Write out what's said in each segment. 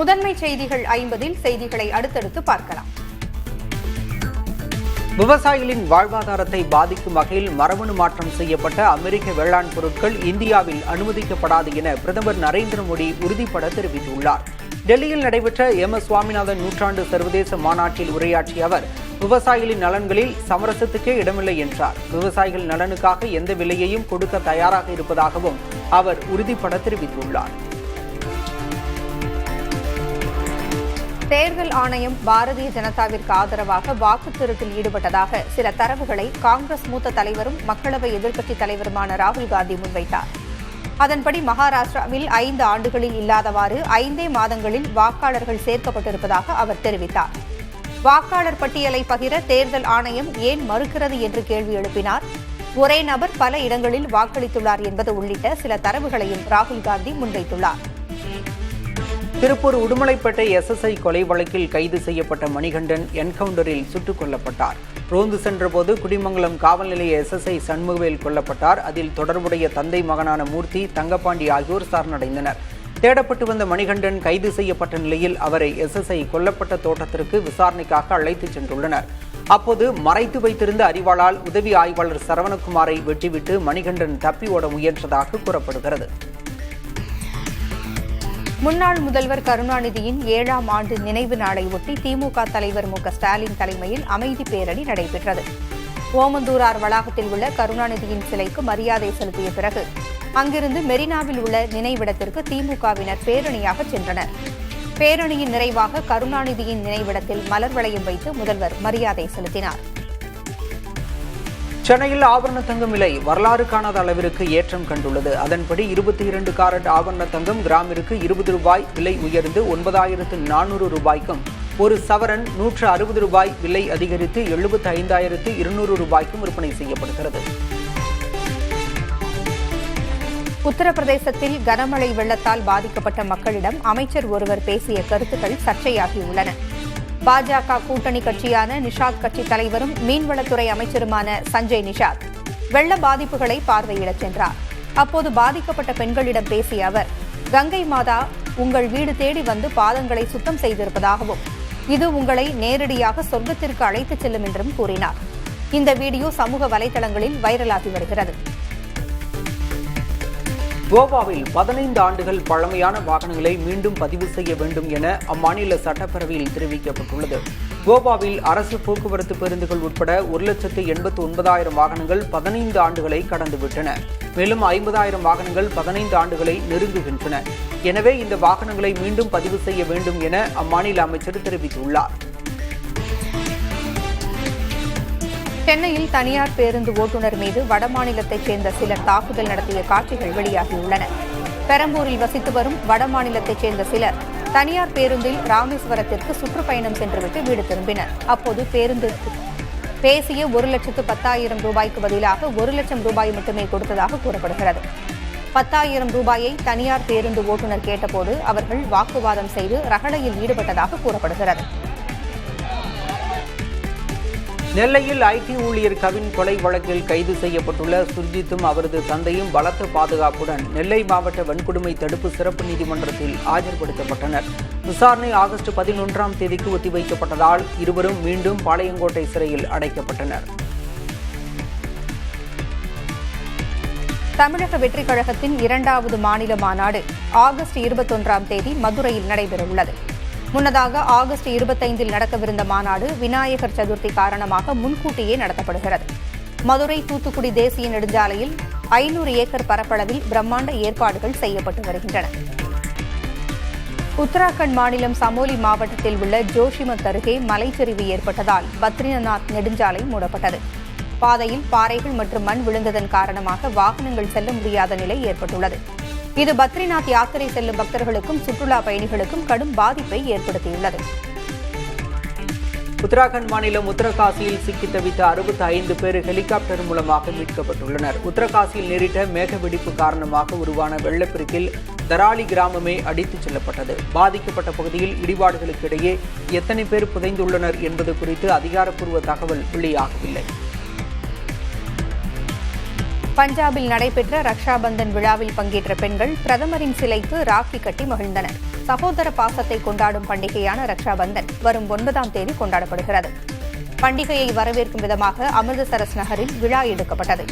முதன்மை செய்திகள் 50 செய்திகளை அடுத்தடுத்து பார்க்கலாம். விவசாயிகளின் வாழ்வாதாரத்தை பாதிக்கும் வகையில் மரபணு மாற்றம் செய்யப்பட்ட அமெரிக்க வேளாண் பொருட்கள் இந்தியாவில் அனுமதிக்கப்படாது என பிரதமர் நரேந்திர மோடி உறுதிபட தெரிவித்துள்ளார். டெல்லியில் நடைபெற்ற எம்.எஸ். சுவாமிநாதன் நூற்றாண்டு சர்வதேச மாநாட்டில் உரையாற்றிய அவர் விவசாயிகளின் நலன்களில் சமரசத்துக்கே இடமில்லை என்றார். விவசாயிகள் நலனுக்காக எந்த விலையையும் கொடுக்க தயாராக இருப்பதாகவும் அவர் உறுதிபட தெரிவித்துள்ளார். தேர்தல் ஆணையம் பாரதிய ஜனதாவிற்கு ஆதரவாக வாக்குத்திருத்தில் ஈடுபட்டதாக சில தரவுகளை காங்கிரஸ் மூத்த தலைவரும் மக்களவை எதிர்க்கட்சித் தலைவருமான ராகுல் காந்தி முன்வைத்தார். அதன்படி மகாராஷ்டிராவில் 5 ஆண்டுகளில் இல்லாதவாறு 5 மாதங்களில் வாக்காளர்கள் சேர்க்கப்பட்டிருப்பதாக அவர் தெரிவித்தார். வாக்காளர் பட்டியலை பகிர தேர்தல் ஆணையம் ஏன் மறுக்கிறது என்று கேள்வி எழுப்பினார். ஒரே நபர் பல இடங்களில் வாக்களித்துள்ளார் என்பது உள்ளிட்ட சில தரவுகளையும் ராகுல் காந்தி முன்வைத்துள்ளார். திருப்பூர் உடுமலைப்பேட்டை எஸ்எஸ்ஐ கொலை வழக்கில் கைது செய்யப்பட்ட மணிகண்டன் என்கவுண்டரில் சுட்டுக் கொல்லப்பட்டார். ரோந்து சென்றபோது குடிமங்கலம் காவல் நிலைய எஸ்எஸ்ஐ சண்முகவேல் கொல்லப்பட்டார். அதில் தொடர்புடைய தந்தை மகனான மூர்த்தி, தங்கப்பாண்டி ஆகியோர் சரணடைந்தனர். தேடப்பட்டு வந்த மணிகண்டன் கைது செய்யப்பட்ட நிலையில் அவரை எஸ்எஸ்ஐ கொல்லப்பட்ட தோட்டத்திற்கு விசாரணைக்காக அழைத்துச் சென்றுள்ளனர். அப்போது மறைத்து வைத்திருந்த அரிவாளால் உதவி ஆய்வாளர் சரவணகுமாரை வெட்டிவிட்டு மணிகண்டன் தப்பி ஓட முயன்றதாக கூறப்படுகிறது. முன்னாள் முதல்வர் கருணாநிதியின் 7ஆம் ஆண்டு நினைவு நாளை ஒட்டி திமுக தலைவர் மு.க. ஸ்டாலின் தலைமையில் அமைதி பேரணி நடைபெற்றது. ஓமந்தூரார் வளாகத்தில் உள்ள கருணாநிதியின் சிலைக்கு மரியாதை செலுத்திய பிறகு அங்கிருந்து மெரினாவில் உள்ள நினைவிடத்திற்கு திமுகவினர் பேரணியாக சென்றனர். பேரணியின் நிறைவாக கருணாநிதியின் நினைவிடத்தில் மலர் வளையம் வைத்து முதல்வர் மரியாதை செலுத்தினார். சென்னையில் ஆபரண தங்கம் விலை வரலாறு காணாத அளவிற்கு ஏற்றம் கண்டுள்ளது. அதன்படி 22 காரட் ஆபரண தங்கம் கிராமிற்கு 20 ரூபாய் விலை உயர்ந்து 9,400 ரூபாய்க்கும், ஒரு சவரன் 160 ரூபாய் விலை அதிகரித்து 75,200 ரூபாய்க்கும் விற்பனை செய்யப்படுகிறது. உத்தரப்பிரதேசத்தில் கனமழை வெள்ளத்தால் பாதிக்கப்பட்ட மக்களிடம் அமைச்சர் ஒருவர் பேசிய கருத்துக்கள் சர்ச்சையாகியுள்ளன. பாஜக கூட்டணி கட்சியான நிஷாத் கட்சி தலைவரும் மீன்வளத்துறை அமைச்சருமான சஞ்சய் நிஷாத் வெள்ள பாதிப்புகளை பார்வையிடச் சென்றார். அப்போது பாதிக்கப்பட்ட பெண்களிடம் பேசிய அவர், கங்கை மாதா உங்கள் வீடு தேடி வந்து பாதங்களை சுத்தம் செய்திருப்பதாகவும் இது உங்களை நேரடியாக சொர்க்கத்திற்கு அழைத்துச் செல்லும் என்றும் கூறினார். இந்த வீடியோ சமூக வலைதளங்களில் வைரலாகி வருகிறது. கோவாவில் 15 ஆண்டுகள் பழமையான வாகனங்களை மீண்டும் பதிவு செய்ய வேண்டும் என அம்மாநில சட்டப்பேரவையில் தெரிவிக்கப்பட்டுள்ளது. கோவாவில் அரசு போக்குவரத்து பேருந்துகள் உட்பட 1,89,000 வாகனங்கள் 15 ஆண்டுகளை கடந்துவிட்டன. மேலும் 50,000 வாகனங்கள் 15 ஆண்டுகளை நெருங்குகின்றன. எனவே இந்த வாகனங்களை மீண்டும் பதிவு செய்ய வேண்டும் என அம்மாநில அமைச்சர் தெரிவித்துள்ளார். சென்னையில் தனியார் பேருந்து ஓட்டுநர் மீது வடமாநிலத்தைச் சேர்ந்த சிலர் தாக்குதல் நடத்திய காட்சிகள் வெளியாகியுள்ளன. பெரம்பூரில் வசித்து வரும் வடமாநிலத்தைச் சேர்ந்த சிலர் தனியார் பேருந்தில் ராமேஸ்வரத்திற்கு சுற்றுப்பயணம் சென்றுவிட்டு வீடு திரும்பினர். அப்போது பேருந்துக்கு பேசிய 1,10,000 ரூபாய்க்கு பதிலாக 1,00,000 ரூபாய் மட்டுமே கொடுத்ததாக கூறப்படுகிறது. 10,000 ரூபாயை தனியார் பேருந்து ஓட்டுநர் கேட்டபோது அவர்கள் வாக்குவாதம் செய்து ரகளையில் ஈடுபட்டதாக கூறப்படுகிறது. நெல்லையில் ஐடி ஊழியர் கவின் கொலை வழக்கில் கைது செய்யப்பட்டுள்ள சுர்ஜித்தும் அவரது தந்தையும் பலத்த பாதுகாப்புடன் நெல்லை மாவட்ட வன்கொடுமை தடுப்பு சிறப்பு நீதிமன்றத்தில் ஆஜர்படுத்தப்பட்டனர். விசாரணை ஆகஸ்ட் 11ஆம் தேதிக்கு ஒத்திவைக்கப்பட்டதால் இருவரும் மீண்டும் பாளையங்கோட்டை சிறையில் அடைக்கப்பட்டனர். தமிழக வெற்றிக் கழகத்தின் 2வது மாநில மாநாடு ஆகஸ்ட் 21ஆம் தேதி மதுரையில் நடைபெறவுள்ளது. முன்னதாக ஆகஸ்ட் 25இல் நடக்கவிருந்த மாநாடு விநாயகர் சதுர்த்தி காரணமாக முன்கூட்டியே நடத்தப்படுகிறது. மதுரை தூத்துக்குடி தேசிய நெடுஞ்சாலையில் 500 ஏக்கர் பரப்பளவில் பிரம்மாண்ட ஏற்பாடுகள் செய்யப்பட்டு வருகின்றன. உத்தராகண்ட் மாநிலம் சமோலி மாவட்டத்தில் உள்ள ஜோஷிமத் அருகே மலைச்சரிவு ஏற்பட்டதால் பத்ரிநாத் நெடுஞ்சாலை மூடப்பட்டது. பாதையில் பாறைகள் மற்றும் மண் விழுந்ததன் காரணமாக வாகனங்கள் செல்ல முடியாத நிலை ஏற்பட்டுள்ளது. இது பத்ரிநாத் யாத்திரை செல்லும் பக்தர்களுக்கும் சுற்றுலா பயணிகளுக்கும் கடும் பாதிப்பை ஏற்படுத்தியுள்ளது. உத்தராகண்ட் மாநிலம் உத்தரகாசியில் சிக்கி தவித்த 65 பேர் ஹெலிகாப்டர் மூலமாக மீட்கப்பட்டுள்ளனர். உத்தரகாசியில் நேரிட்ட மேக வெடிப்பு காரணமாக உருவான வெள்ளப்பெருக்கில் தராலி கிராமமே அடித்துச் செல்லப்பட்டது. பாதிக்கப்பட்ட பகுதியில் இடிபாடுகளுக்கு இடையே எத்தனை பேர் புதைந்துள்ளனர் என்பது குறித்து அதிகாரப்பூர்வ தகவல் வெளியாகவில்லை. பஞ்சாபில் நடைபெற்ற ரக்ஷாபந்தன் விழாவில் பங்கேற்ற பெண்கள் பிரதமரின் சிலைக்கு ராக்கி கட்டி மகிழ்ந்தனர். சகோதர பாசத்தை கொண்டாடும் பண்டிகையான ரக்ஷா பந்தன் வரும் 9ஆம் தேதி கொண்டாடப்படுகிறது. பண்டிகையை வரவேற்கும் விதமாக அமிர்தசரஸ் நகரில் விழா எடுக்கப்பட்டது.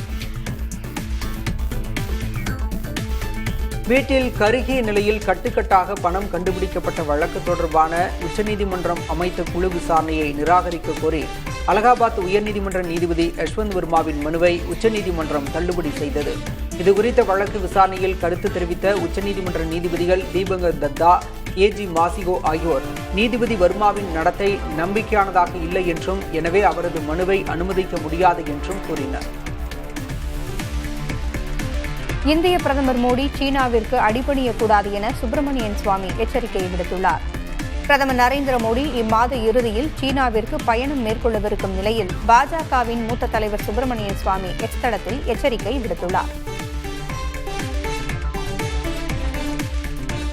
வீட்டில் கருகிய நிலையில் கட்டுக்கட்டாக பணம் கண்டுபிடிக்கப்பட்ட வழக்கு தொடர்பான உச்சநீதிமன்றம் அமைத்த குழு விசாரணையை நிராகரிக்க கோரி அலகாபாத் உயர்நீதிமன்ற நீதிபதி யஷ்வந்த் வர்மாவின் மனுவை உச்சநீதிமன்றம் தள்ளுபடி செய்தது. இதுகுறித்த வழக்கு விசாரணையில் கருத்து தெரிவித்த உச்சநீதிமன்ற நீதிபதிகள் தீபங்கர் தத்தா, ஏஜி மாசிகோ ஆகியோர் நீதிபதி வர்மாவின் நடத்தை நம்பிக்கையானதாக இல்லை என்றும், எனவே அவரது மனுவை அனுமதிக்க முடியாது என்றும் கூறினர். இந்திய பிரதமர் மோடி சீனாவிற்கு அடிபணியக்கூடாது என சுப்பிரமணியன் சுவாமி எச்சரிக்கை விடுத்துள்ளார். பிரதமர் நரேந்திர மோடி இம்மாத இறுதியில் சீனாவிற்கு பயணம் மேற்கொள்ளவிருக்கும் நிலையில் பாஜகவின் மூத்த தலைவர் சுப்பிரமணியன் சுவாமி எக்ஸ் தளத்தில் எச்சரிக்கை விடுத்துள்ளார்.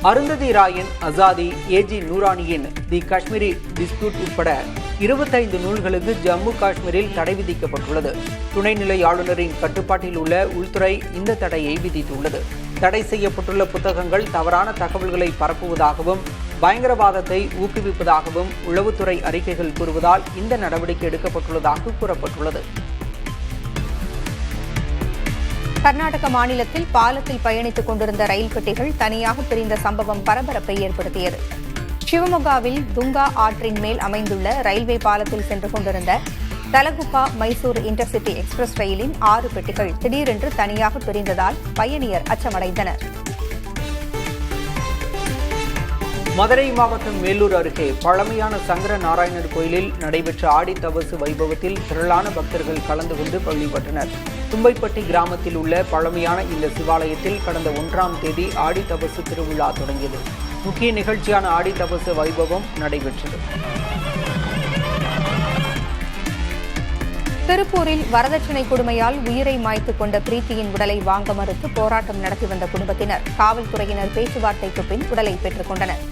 அருந்ததி ராயின் அசாதி, ஏஜி நூரானியின் தி காஷ்மீரி டிஸ்பியூட் உட்பட 25 நூல்களுக்கு ஜம்மு காஷ்மீரில் தடை விதிக்கப்பட்டுள்ளது. துணைநிலை ஆளுநரின் கட்டுப்பாட்டில் உள்ள உள்துறை இந்த தடையை விதித்துள்ளது. தடை செய்யப்பட்டுள்ள புத்தகங்கள் தவறான தகவல்களை பரப்புவதாகவும் பயங்கரவாதத்தை ஊக்குவிப்பதாகவும் உளவுத்துறை அறிக்கைகள் கூறுவதால் இந்த நடவடிக்கை எடுக்கப்பட்டுள்ளதாக கூறப்பட்டுள்ளது. கர்நாடக மாநிலத்தில் பாலத்தில் பயணித்துக் கொண்டிருந்த ரயில் பெட்டிகள் தனியாக பிரிந்த சம்பவம் பரபரப்பை ஏற்படுத்தியது. சிவமொகாவில் துங்கா ஆற்றின் மேல் அமைந்துள்ள ரயில்வே பாலத்தில் சென்று கொண்டிருந்த தலகுப்பா மைசூர் இன்டர்சிட்டி எக்ஸ்பிரஸ் ரயிலின் 6 பெட்டிகள் திடீரென்று தனியாக பிரிந்ததால் பயணியர் அச்சமடைந்தனர். மதுரை மாவட்டம் மேலூர் அருகே பழமையான சங்கர நாராயணர் கோயிலில் நடைபெற்ற ஆடி தபசு வைபவத்தில் திரளான பக்தர்கள் கலந்து கொண்டு வழிபட்டனர். தும்பைப்பட்டி கிராமத்தில் உள்ள பழமையான இந்த சிவாலயத்தில் கடந்த 1ஆம் தேதி ஆடி தபசு திருவிழா தொடங்கியது. முக்கிய நிகழ்ச்சியான ஆடி தபசு வைபவம் நடைபெற்றது. திருப்பூரில் வரதட்சணை கொடுமையால் உயிரை மாய்த்துக் கொண்ட பிரீத்தியின் உடலை வாங்க மறுத்து போராட்டம் நடத்தி வந்த குடும்பத்தினர் காவல்துறையினர் பேச்சுவார்த்தைக்கு பின் உடலை பெற்றுக் கொண்டனர்.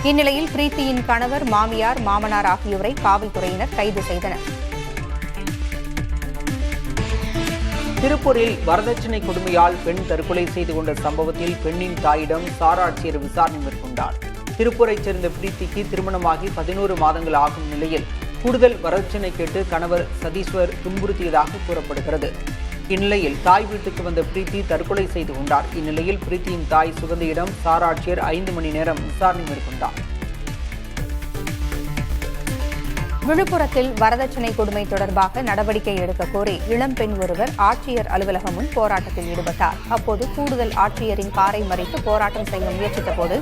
இந்நிலையில் பிரீத்தியின் கணவர், மாமியார், மாமனார் ஆகியோரை காவல்துறையினர் கைது செய்தனர். திருப்பூரில் வரதட்சணை கொடுமையால் பெண் தற்கொலை செய்து கொண்ட சம்பவத்தில் பெண்ணின் தாயிடம் சார் ஆட்சியர் விசாரணை மேற்கொண்டார். திருப்பூரைச் சேர்ந்த பிரீத்திக்கு திருமணமாகி 11 மாதங்கள் ஆகும் நிலையில் கூடுதல் வரதட்சணை கேட்டு கணவர் சதீஸ்வர் துன்புறுத்தியதாக கூறப்படுகிறது. இந்நிலையில் தாய் வீட்டுக்கு வந்த பிரீத்தி தற்கொலை செய்து கொண்டார். இந்நிலையில் பிரீத்தியின் தாய் சுகந்தியிடம் சார் ஆட்சியர் 5 மணி நேரம் விசாரணை மேற்கொண்டார். விழுப்புரத்தில் வரதட்சணை கொடுமை தொடர்பாக நடவடிக்கை எடுக்க கோரி இளம்பெண் ஒருவர் ஆட்சியர் அலுவலகம் முன் போராட்டத்தில் ஈடுபட்டார். அப்போது கூடுதல் ஆட்சியரின் காரை மறித்து போராட்டம் செய்ய முயற்சித்தபோது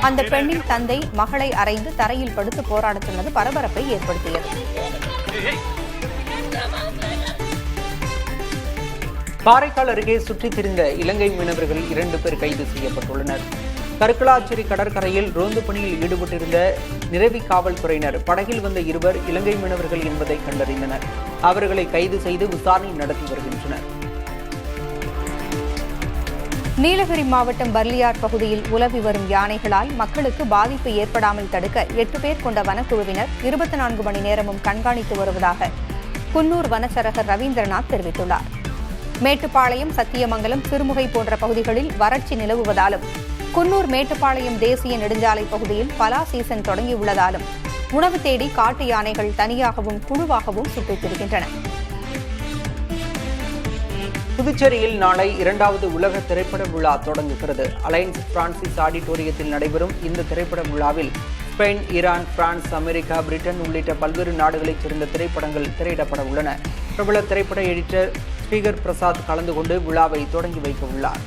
அந்த பெண்ணின் தந்தை மகளை அறைந்து தரையில் படுத்து போராடச் சொன்னது பரபரப்பை ஏற்படுத்தியது. காரைக்கால் அருகே சுற்றித் திரிந்த இலங்கை மீனவர்கள் 2 பேர் கைது செய்யப்பட்டுள்ளனர். கருக்கலாச்சேரி கடற்கரையில் ரோந்து பணியில் ஈடுபட்டிருந்த நிரவி காவல்துறையினர் படகில் வந்த 2 இலங்கை மீனவர்கள் என்பதை கண்டறிந்தனர். அவர்களை கைது செய்து விசாரணை நடத்தி வருகின்றனர். நீலகிரி மாவட்டம் பர்லியார் பகுதியில் உலவி வரும் யானைகளால் மக்களுக்கு பாதிப்பு ஏற்படாமல் தடுக்க 8 பேர் கொண்ட வனக்குழுவினர் 24 மணி நேரமும் கண்காணித்து வருவதாக குன்னூர் வனச்சரகர் ரவீந்திரநாத் தெரிவித்துள்ளார். மேட்டுப்பாளையம், சத்தியமங்கலம், சிறுமுகை போன்ற பகுதிகளில் வறட்சி நிலவுவதாலும் குன்னூர் மேட்டுப்பாளையம் தேசிய நெடுஞ்சாலை பகுதியில் பலா சீசன் தொடங்கியுள்ளதாலும் உணவு தேடி காட்டு யானைகள் தனியாகவும் குழுவாகவும் சுற்றித் திரிகின்றன. புதுச்சேரியில் நாளை 2வது உலக திரைப்பட விழா தொடங்குகிறது. அலையன்ஸ் பிரான்சிஸ் ஆடிட்டோரியத்தில் நடைபெறும் இந்த திரைப்பட விழாவில் Spain, Iran, France, America, Britain உள்ளிட்ட பல்வேறு நாடுகளைச் சேர்ந்த திரைப்படங்கள் திரையிடப்பட உள்ளன. பிரபல திரைப்பட எடிட்டர் ஸ்ரீகர் பிரசாத் கலந்து கொண்டு விழாவை தொடங்கி வைக்க உள்ளார்.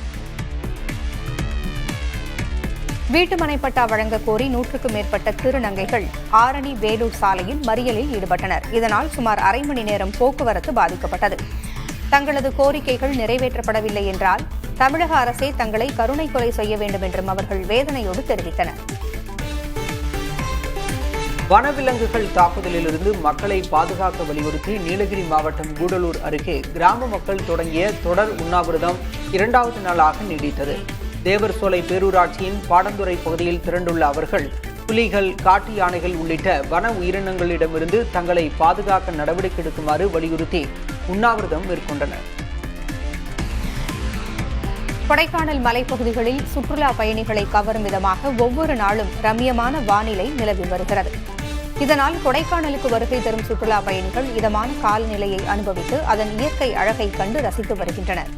வீட்டுமனை பட்டா வழங்க கோரி 100க்கும் மேற்பட்ட திருநங்கைகள் ஆரணி வேலூர் சாலையில் மறியலில் ஈடுபட்டனர். இதனால் சுமார் அரை மணி நேரம் போக்குவரத்து பாதிக்கப்பட்டது. தங்களது கோரிக்கைகள் நிறைவேற்றப்படவில்லை என்றால் தமிழக அரசே தங்களை கருணை கொலை செய்ய வேண்டும் என்றும் அவர்கள் வேதனையோடு தெரிவித்தனர். வனவிலங்குகள் தாக்குதலிலிருந்து மக்களை பாதுகாக்க வலியுறுத்தி நீலகிரி மாவட்டம் கூடலூர் அருகே கிராம மக்கள் தொடங்கிய தொடர் உண்ணாவிரதம் 2வது நாளாக நீடித்தது. தேவர்சோலை பேரூராட்சியின் பாடந்துறை பகுதியில் திரண்டுள்ள அவர்கள் புலிகள், காட்டு யானைகள் உள்ளிட்ட வன உயிரினங்களிடமிருந்து தங்களை பாதுகாக்க நடவடிக்கை எடுக்குமாறு வலியுறுத்தி உண்ணாவிரதம் மேற்கொண்டனர். கொடைக்கானல் மலைப்பகுதிகளில் சுற்றுலா பயணிகளை கவரும் விதமாக ஒவ்வொரு நாளும் ரம்மியமான வானிலை நிலவி வருகிறது. இதனால் கொடைக்கானலுக்கு வருகை தரும் சுற்றுலா பயணிகள் இதமான காலநிலையை அனுபவித்து அதன் இயற்கை அழகை கண்டு ரசித்து வருகின்றனர்.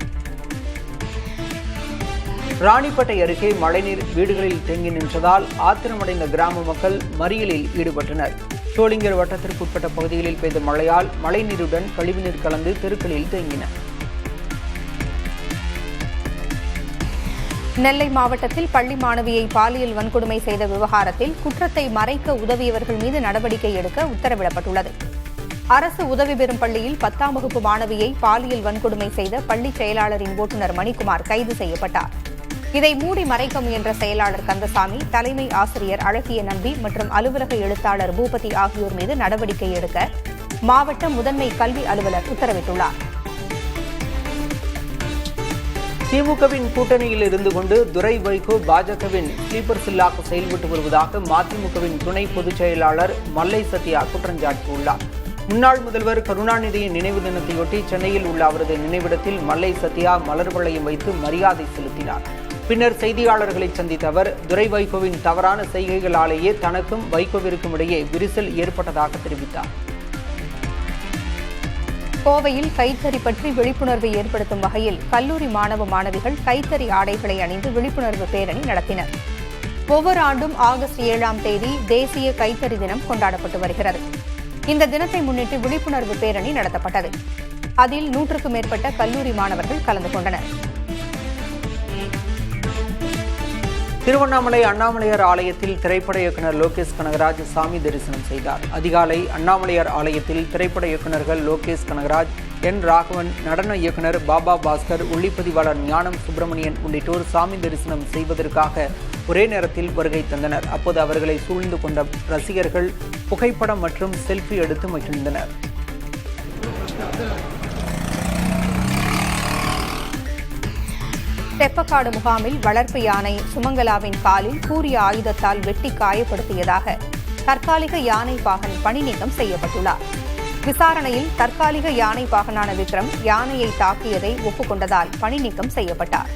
ராணிப்பேட்டை அருகே மழைநீர் வீடுகளில் தேங்கி நின்றதால் ஆத்திரமடைந்த கிராம மக்கள் மறியலில் ஈடுபட்டனர். சோளிங்கர் வட்டத்திற்குட்பட்ட பகுதிகளில் பெய்த மழையால் மழைநீருடன் கழிவுநீர் கலந்து தெருக்களில் தேங்கின. நெல்லை மாவட்டத்தில் பள்ளி மாணவியை பாலியல் வன்கொடுமை செய்த விவகாரத்தில் குற்றத்தை மறைக்க உதவியவர்கள் மீது நடவடிக்கை எடுக்க உத்தரவிடப்பட்டுள்ளது. அரசு உதவி பெறும் பள்ளியில் 10ஆம் வகுப்பு மாணவியை பாலியல் வன்கொடுமை செய்த பள்ளி செயலாளரின் ஓட்டுநர் மணிக்குமார் கைது செய்யப்பட்டார். இதை மூடி மறைக்க முயன்ற செயலாளர் கந்தசாமி, தலைமை ஆசிரியர் அழகிய நம்பி மற்றும் அலுவலக எழுத்தாளர் பூபதி ஆகியோர் மீது நடவடிக்கை எடுக்க மாவட்ட முதன்மை கல்வி அலுவலர் உத்தரவிட்டுள்ளார். திமுகவின் கூட்டணியில் இருந்து கொண்டு துரை வைகோ பாஜகவின் ஸ்லீப்பர் செல்லாக செயல்பட்டு வருவதாக மதிமுகவின் துணை பொதுச் செயலாளர் மல்லை சத்யா குற்றம் சாட்டியுள்ளார். முன்னாள் முதல்வர் கருணாநிதியின் நினைவு தினத்தையொட்டி சென்னையில் உள்ள அவரது நினைவிடத்தில் மல்லை சத்யா மலர் வளையம் வைத்து மரியாதை செலுத்தினார். பின்னர் செய்தியாளர்களை சந்தித்த அவர் துரை வைகோவின் தவறான செய்கைகளாலேயே தனக்கும் வைகோவிற்கும் இடையே விரிசல் ஏற்பட்டதாக தெரிவித்தார். கோவையில் கைத்தறி பற்றி விழிப்புணர்வை ஏற்படுத்தும் வகையில் கல்லூரி மாணவ மாணவிகள் கைத்தறி ஆடைகளை அணிந்து விழிப்புணர்வு பேரணி நடத்தினர். ஒவ்வொரு ஆண்டும் ஆகஸ்ட் 7ஆம் தேதி தேசிய கைத்தறி தினம் கொண்டாடப்பட்டு வருகிறது. இந்த தினத்தை முன்னிட்டு விழிப்புணர்வு பேரணி நடத்தப்பட்டது. அதில் 100க்கும் மேற்பட்ட கல்லூரி மாணவர்கள் கலந்து கொண்டனர். திருவண்ணாமலை அண்ணாமலையார் ஆலயத்தில் திரைப்பட இயக்குநர் லோகேஷ் கனகராஜ் சாமி தரிசனம் செய்தார். அதிகாலை அண்ணாமலையார் ஆலயத்தில் திரைப்பட இயக்குநர்கள் லோகேஷ் கனகராஜ், என் ராகவன், நடன இயக்குநர் பாபா பாஸ்கர், ஒளிப்பதிவாளர் ஞானம் சுப்பிரமணியன் உள்ளிட்டோர் சாமி தரிசனம் செய்வதற்காக ஒரே நேரத்தில் வருகை தந்தனர். அப்போது அவர்களை சூழ்ந்து கொண்ட ரசிகர்கள் புகைப்படம் மற்றும் செல்ஃபி எடுத்து மகிழ்ந்தனர். தெப்பக்காடு முகாமில் வளர்ப்பு யானை சுமங்கலாவின் காலில் கூரிய ஆயுதத்தால் வெட்டி காயப்படுத்தியதாக தற்காலிக யானை பாகன் பணி நீக்கம் செய்யப்பட்டுள்ளார். விசாரணையில் தற்காலிக யானை பாகனான விக்ரம் யானையை தாக்கியதை ஒப்புக்கொண்டதால் பணி நீக்கம் செய்யப்பட்டார்.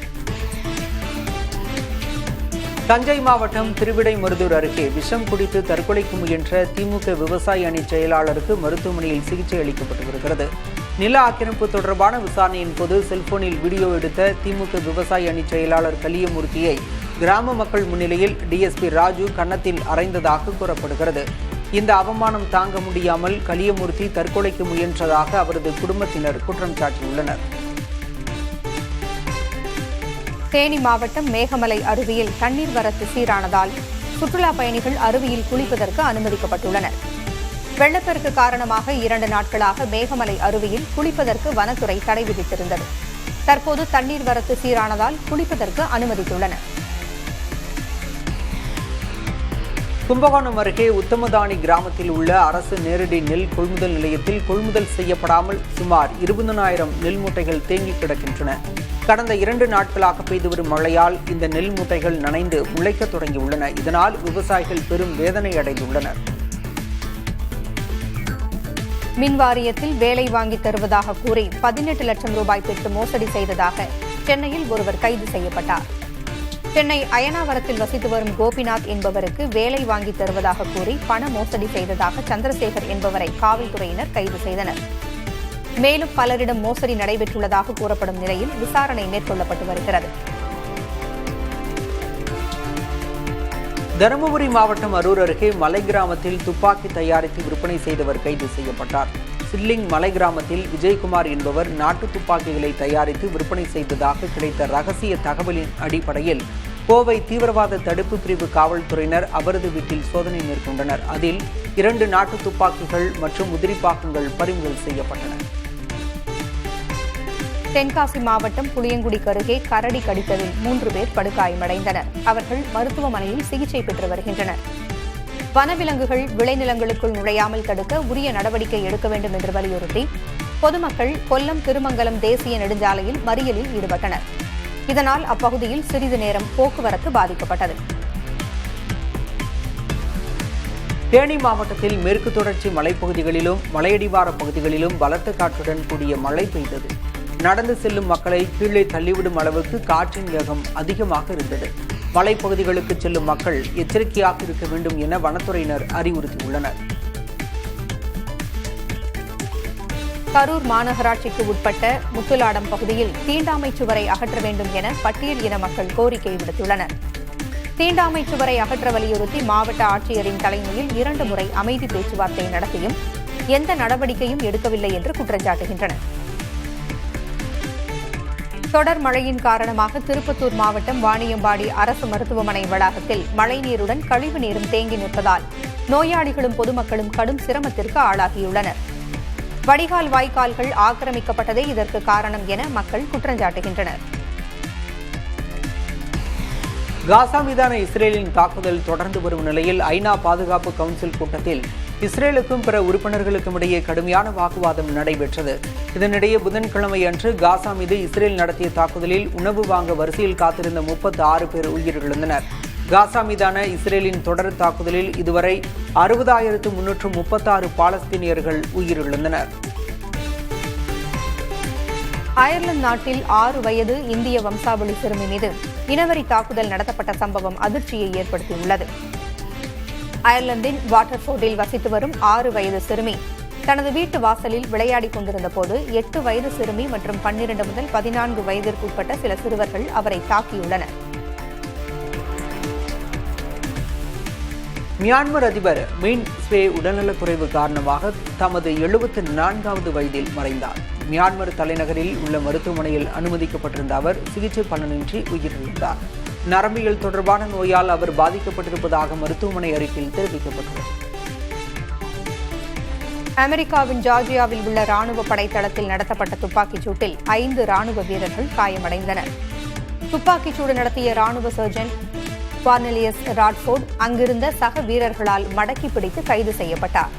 தஞ்சை மாவட்டம் திருவிடைமருதூர் அருகே விஷம் குடித்து தற்கொலைக்கு முயன்ற திமுக விவசாய அணி செயலாளருக்கு மருத்துவமனையில் சிகிச்சை அளிக்கப்பட்டு வருகிறது. நில ஆக்கிரமிப்பு தொடர்பான விசாரணையின் போது செல்போனில் வீடியோ எடுத்த திமுக விவசாய அணி செயலாளர் கலியமூர்த்தியை கிராம மக்கள் முன்னிலையில் டிஎஸ்பி ராஜு கன்னத்தில் அறைந்ததாக கூறப்படுகிறது. இந்த அவமானம் தாங்க முடியாமல் கலியமூர்த்தி தற்கொலைக்கு முயன்றதாக அவரது குடும்பத்தினர் குற்றம் சாட்டியுள்ளனர். தேனி மாவட்டம் மேகமலை அருவியில் தண்ணீர் வரத்து சீரானதால் சுற்றுலா பயணிகள் அருவியில் குளிப்பதற்கு அனுமதிக்கப்பட்டுள்ளனர். வெள்ளப்பெருக்கு காரணமாக 2 நாட்களாக மேகமலை அருவியில் குளிப்பதற்கு வனத்துறை தடை விதித்திருந்தது. தற்போது தண்ணீர் வரத்து சீரானதால் குளிப்பதற்கு அனுமதித்துள்ளனர். கும்பகோணம் அருகே உத்தமதானி கிராமத்தில் உள்ள அரசு நேரடி நெல் கொள்முதல் நிலையத்தில் கொள்முதல் செய்யப்படாமல் சுமார் 20,000 நெல் மூட்டைகள் தேங்கி கிடக்கின்றன. கடந்த 2 நாட்களாக பெய்து வரும் மழையால் இந்த நெல் மூட்டைகள் நனைந்து முளைக்க தொடங்கியுள்ளன. இதனால் விவசாயிகள் பெரும் வேதனை அடைந்துள்ளனர். மின் வாரியத்தில் வேலை வாங்கி தருவதாக கூறி 18 லட்சம் ரூபாய் பெற்று மோசடி செய்ததாக சென்னையில் ஒருவர் கைது செய்யப்பட்டார். சென்னை அயனாவரத்தில் வசித்து வரும் கோபிநாத் என்பவருக்கு வேலை வாங்கி தருவதாக கூறி பண மோசடி செய்ததாக சந்திரசேகர் என்பவரை காவல்துறையினர் கைது செய்தனர். மேலும் பலரிடம் மோசடி நடைபெற்றுள்ளதாக கூறப்படும் நிலையில் விசாரணை மேற்கொள்ளப்பட்டு வருகிறது. தருமபுரி மாவட்டம் அரூர் அருகே மலை கிராமத்தில் துப்பாக்கி தயாரித்து விற்பனை செய்தவர் கைது செய்யப்பட்டார். சில்லிங் மலை கிராமத்தில் விஜயகுமார் என்பவர் நாட்டு துப்பாக்கிகளை தயாரித்து விற்பனை செய்ததாக கிடைத்த ரகசிய தகவலின் அடிப்படையில் கோவை தீவிரவாத தடுப்பு பிரிவு காவல்துறையினர் அவரது வீட்டில் சோதனை மேற்கொண்டனர். அதில் 2 நாட்டு துப்பாக்கிகள் மற்றும் உதிரிப்பாகங்கள் பறிமுதல் செய்யப்பட்டன. தென்காசி மாவட்டம் புளியங்குடிக்கு அருகே கரடி கடித்ததில் 3 பேர் படுகாயமடைந்தனர். அவர்கள் மருத்துவமனையில் சிகிச்சை பெற்று வருகின்றனர். வனவிலங்குகள் விளைநிலங்களுக்குள் நுழையாமல் தடுக்க உரிய நடவடிக்கை எடுக்க வேண்டும் என்று வலியுறுத்தி பொதுமக்கள் கொல்லம் திருமங்கலம் தேசிய நெடுஞ்சாலையில் மறியலில் ஈடுபட்டனர். இதனால் அப்பகுதியில் சிறிது நேரம் போக்குவரத்து பாதிக்கப்பட்டது. தேனி மாவட்டத்தில் மேற்கு தொடர்ச்சி மலைப்பகுதிகளிலும் மலையடிவார பகுதிகளிலும் பலத்த காற்றுடன் கூடிய மழை பெய்தது. நடந்து செல்லும் மக்களை கீழே தள்ளிவிடும் அளவுக்கு காற்றின் வேகம் அதிகமாக இருந்தது. மலைப்பகுதிகளுக்கு செல்லும் மக்கள் எச்சரிக்கையாக இருக்க வேண்டும் என வனத்துறையினர் அறிவுறுத்தியுள்ளனர். கரூர் மாநகராட்சிக்கு உட்பட்ட முத்துலாடம் பகுதியில் தீண்டாமை சுவரை அகற்ற வேண்டும் என பட்டியல் இன மக்கள் கோரிக்கை விடுத்துள்ளனர். தீண்டாமை சுவரை அகற்ற வலியுறுத்தி மாவட்ட ஆட்சியரின் தலைமையில் 2 முறை அமைதி பேச்சுவார்த்தை நடத்தியும் எந்த நடவடிக்கையும் எடுக்கவில்லை என்று குற்றம் சாட்டுகின்றனர். தொடர் மழையின் காரணமாக திருப்பத்தூர் மாவட்டம் வாணியம்பாடி அரசு மருத்துவமனை வளாகத்தில் மழைநீருடன் கழிவு நீரும் தேங்கி நிற்பதால் நோயாளிகளும் பொதுமக்களும் கடும் சிரமத்திற்கு ஆளாகியுள்ளனர். வடிகால் வாய்க்கால்கள் ஆக்கிரமிக்கப்பட்டதே இதற்கு காரணம் என மக்கள் குற்றம் சாட்டுகின்றனர். காசா மீதான இஸ்ரேலின் தாக்குதல் தொடர்ந்து வரும் நிலையில் ஐநா பாதுகாப்பு கவுன்சில் கூட்டத்தில் இஸ்ரேலுக்கும் பிற உறுப்பினர்களுக்கும் இடையே கடுமையான வாக்குவாதம் நடைபெற்றது. இதனிடையே புதன்கிழமை அன்று காசா மீது இஸ்ரேல் நடத்திய தாக்குதலில் உணவு வாங்க வரிசையில் காத்திருந்த 36 பேர் உயிரிழந்தனர். காசா மீதான இஸ்ரேலின் தொடர் தாக்குதலில் இதுவரை 60,336 பாலஸ்தீனியர்கள் உயிரிழந்தனர். அயர்லாந்து நாட்டில் 6 வயது இந்திய வம்சாவளி சிறுமி மீது இனவெறி தாக்குதல் நடத்தப்பட்ட சம்பவம் அதிர்ச்சியை ஏற்படுத்தியுள்ளது. அயர்லாந்தின் வாட்டர்ஃபோர்டில் வசித்து வரும் 6 வயது சிறுமி தனது வீட்டு வாசலில் விளையாடிக் கொண்டிருந்த போது 8 வயது சிறுமி மற்றும் 12 முதல் 14 வயதிற்குட்பட்ட சில சிறுவர்கள் அவரை தாக்கியுள்ளனர். மியான்மர் அதிபர் மின் ஸ்வே உடல்நலக்குறைவு காரணமாக தமது 74வது வயதில் மறைந்தார். மியான்மர் தலைநகரில் உள்ள மருத்துவமனையில் அனுமதிக்கப்பட்டிருந்த அவர் சிகிச்சை பலனின்றி உயிரிழந்தார். நரம்பியல் தொடர்பான நோயால் அவர் பாதிக்கப்பட்டிருப்பதாக மருத்துவமனை அறிக்கையில் தெரிவிக்கப்பட்டுள்ளது. அமெரிக்காவின் ஜார்ஜியாவில் உள்ள ராணுவ படைத்தளத்தில் நடத்தப்பட்ட துப்பாக்கிச் சூட்டில் 5 ராணுவ வீரர்கள் காயமடைந்தனர். துப்பாக்கிச் சூடு நடத்திய ராணுவ சர்ஜன் கார்னெலியஸ் ராட்ஃபோர்ட் அங்கிருந்த சக வீரர்களால் மடக்கி பிடித்து கைது செய்யப்பட்டார்.